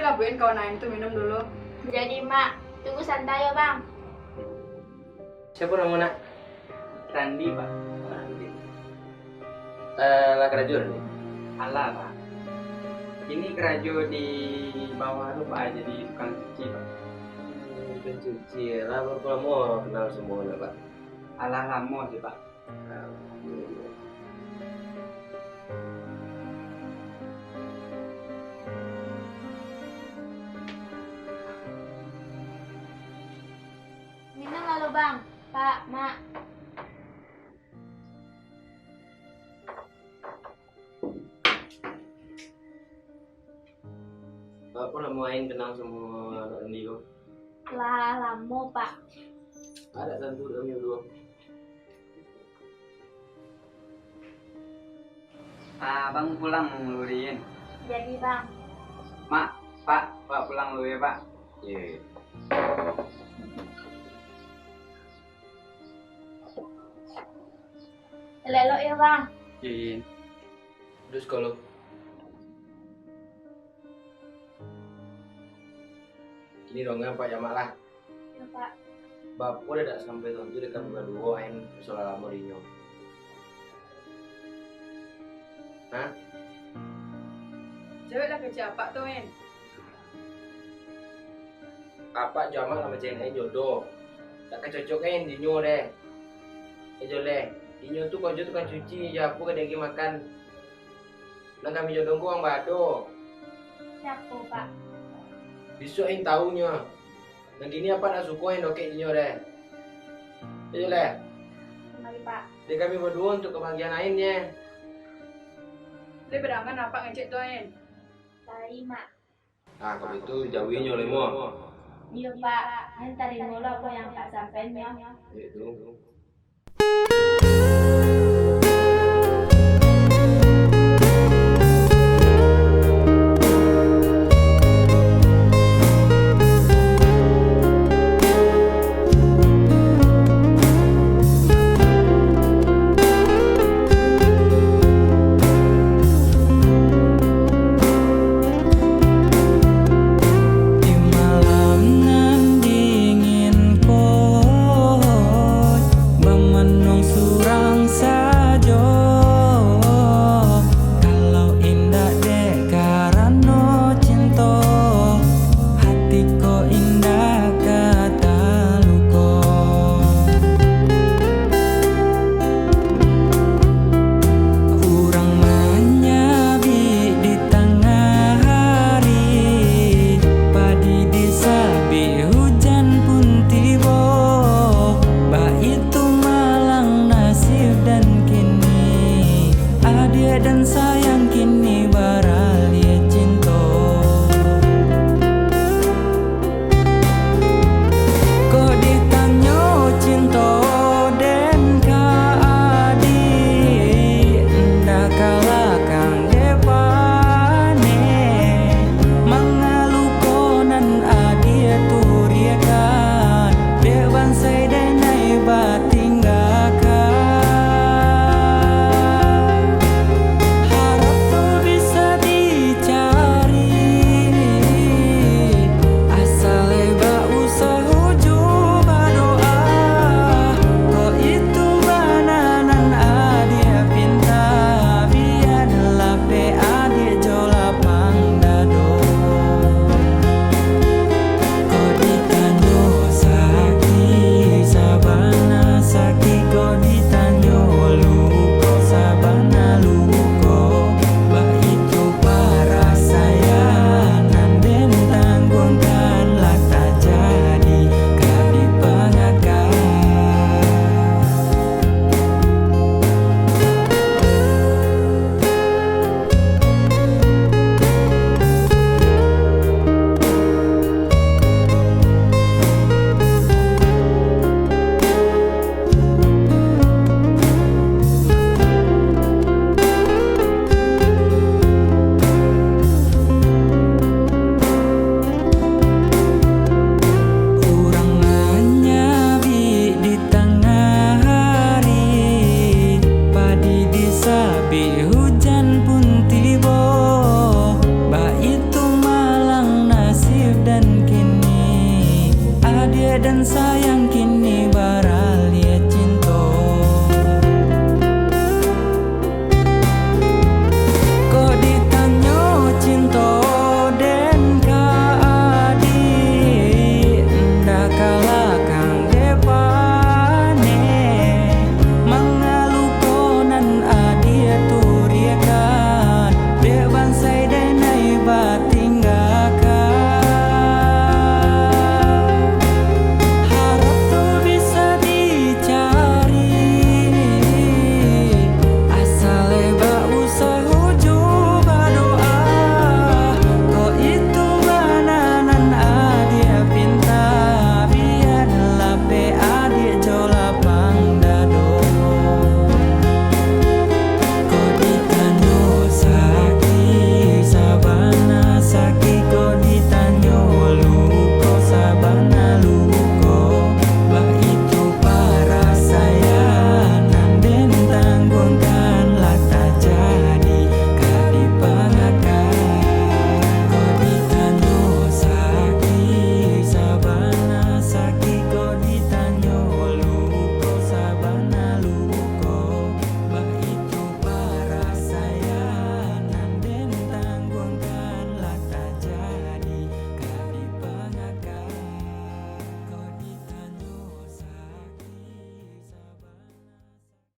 lah buin kawan lain tuh minum dulu. Jadi mak, tunggu santai ya bang. Siapa nama nak? Randi pak. Andi. Lah kerajaan nih. Alah pak. Ini kerajo di bawah lu pak, jadi tukang cuci pak. Pencuci lah, berapa lama kenal semua nak pak? Alah lama sih pak. Minum lalu bang, pak, mak. Apa lama main kenal semua anak Andi kok? Lah lama pak. Ada satu kami berdua. Bang pulang lu Rin. Jadi bang. Mak, pak pulang lu ya pak. Iya. Lelok ya bang. Rin. Terus kalau ini dongeng Pak Jamak lah. Ya pak. Bapak udah tak sampai tahun itu dekat berdua ain soal lama dinyo. Hah? Cewek lah kerja apa tuh men? Apa Jamak sama cewek jodoh? Tak kecocoknya dinyo deh. Deh. Dinyo tuh kau tuh kan cuci, ya aku kadang makan. Nang kami jodoh gua bado. Siapa pak? Bisuin tahunya. Nang gini apa nak sukuin oke dinyo deh. Deh. Kembali pak. Dia kami berdua untuk kebahagiaan lainnya. Dia berangan apa ngecek tuh men? Tari mak. Nah kalau itu jauhin oleh mo. Iya pak. Ntar ini mulu aku yang tak sampai nya. Itu.